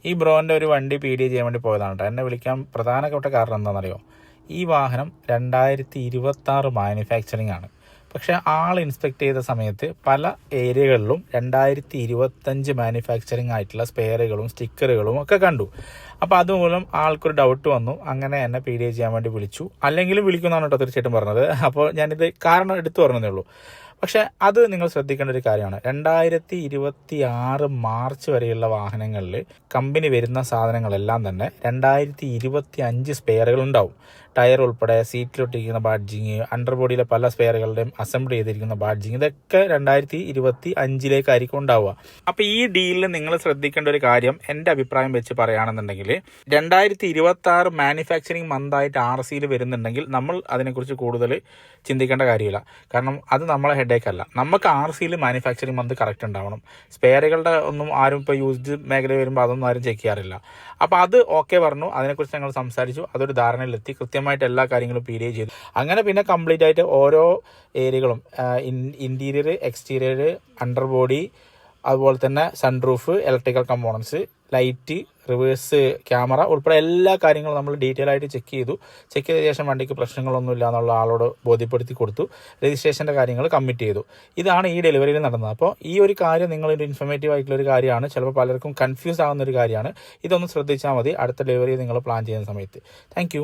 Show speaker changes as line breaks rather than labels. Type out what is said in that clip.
ഈ ബ്രോൻ്റെ ഒരു വണ്ടി PDA ചെയ്യാൻ വേണ്ടി പോയതാണ് കേട്ടോ. എന്നെ വിളിക്കാൻ പ്രധാനപ്പെട്ട കാരണം എന്താണെന്നറിയോ? ഈ വാഹനം 2026 മാനുഫാക്ചറിങ് ആണ്. പക്ഷേ ആൾ ഇൻസ്പെക്ട് ചെയ്ത സമയത്ത് പല ഏരിയകളിലും 2025 മാനുഫാക്ചറിങ് ആയിട്ടുള്ള സ്പെയറുകളും സ്റ്റിക്കറുകളും ഒക്കെ കണ്ടു. അപ്പോൾ അതുമൂലം ആൾക്കൊരു ഡൗട്ട് വന്നു. അങ്ങനെ എന്നെ PDA ചെയ്യാൻ വേണ്ടി വിളിച്ചു. അല്ലെങ്കിലും വിളിക്കുന്നതാണ് കേട്ടോ തീർച്ചയായിട്ടും പറഞ്ഞത്. അപ്പോൾ ഞാനിത് കാരണം എടുത്തു പറഞ്ഞതേ ഉള്ളൂ. പക്ഷെ അത് നിങ്ങൾ ശ്രദ്ധിക്കേണ്ട ഒരു കാര്യമാണ്. 2026 മാർച്ച് വരെയുള്ള വാഹനങ്ങളിൽ കമ്പനി വരുന്ന സാധനങ്ങളെല്ലാം തന്നെ 2025 സ്പെയറുകൾ ഉണ്ടാവും. ടയർ ഉൾപ്പെടെ സീറ്റിലൊട്ടിരിക്കുന്ന ബാഡ്ജിങ്, അണ്ടർബോഡിയിലെ പല സ്പെയറുകളുടെയും അസംബിൾ ചെയ്തിരിക്കുന്ന ബാഡ്ജിങ്, ഇതൊക്കെ 2025 ഉണ്ടാവുക. അപ്പോൾ ഈ ഡീലിൽ നിങ്ങൾ ശ്രദ്ധിക്കേണ്ട ഒരു കാര്യം എൻ്റെ അഭിപ്രായം വെച്ച് പറയുകയാണെന്നുണ്ടെങ്കിൽ 2026 മാനുഫാക്ചറിങ് മന്തായിട്ട് RCയിൽ വരുന്നുണ്ടെങ്കിൽ നമ്മൾ അതിനെക്കുറിച്ച് കൂടുതൽ ചിന്തിക്കേണ്ട കാര്യമില്ല. കാരണം അത് നമ്മളെ ഹെഡേക്ക് അല്ല. നമുക്ക് RCയിൽ മാനുഫാക്ചറിങ് മന്ത് കറക്റ്റ് ഉണ്ടാവണം. സ്പെയറുകളുടെ ഒന്നും ആരും ഇപ്പോൾ യൂസ്ഡ് മേഖല വരുമ്പോൾ അതൊന്നും ആരും ചെക്ക് ചെയ്യാറില്ല. അപ്പോൾ അത് ഓക്കെ പറഞ്ഞു. അതിനെക്കുറിച്ച് ഞങ്ങൾ സംസാരിച്ചു. അതൊരു ധാരണയിലെത്തി. കൃത്യമായിട്ട് എല്ലാ കാര്യങ്ങളും PDA ചെയ്തു. അങ്ങനെ പിന്നെ കംപ്ലീറ്റ് ആയിട്ട് ഓരോ ഏരിയകളും ഇൻറ്റീരിയർ, എക്സ്റ്റീരിയർ, അണ്ടർബോഡി, അതുപോലെ തന്നെ sunroof, electrical components, light, reverse camera ഉൾപ്പെടെ എല്ലാ കാര്യങ്ങളും നമ്മൾ ഡീറ്റെയിൽ ആയിട്ട് ചെക്ക് ചെയ്തു. ചെക്ക് ചെയ്ത ശേഷം വണ്ടിക്ക് പ്രശ്നങ്ങളൊന്നുമില്ല എന്നുള്ള ആളോട് ബോധ്യപ്പെടുത്തി കൊടുത്തു. രജിസ്ട്രേഷൻ്റെ കാര്യങ്ങൾ കമ്മിറ്റ് ചെയ്തു. ഇതാണ് ഈ ഡെലിവറിയിൽ നടന്നത്. അപ്പോൾ ഈ ഒരു കാര്യം നിങ്ങളൊരു ഇൻഫർമേറ്റീവ് ആയിട്ടുള്ള ഒരു കാര്യമാണ്. ചിലപ്പോൾ പലർക്കും കൺഫ്യൂസ് ആവുന്ന ഒരു കാര്യമാണ്. ഇതൊന്ന് ശ്രദ്ധിച്ചാൽ മതി അടുത്ത ഡെലിവറി നിങ്ങൾ പ്ലാൻ ചെയ്യുന്ന സമയത്ത്. താങ്ക്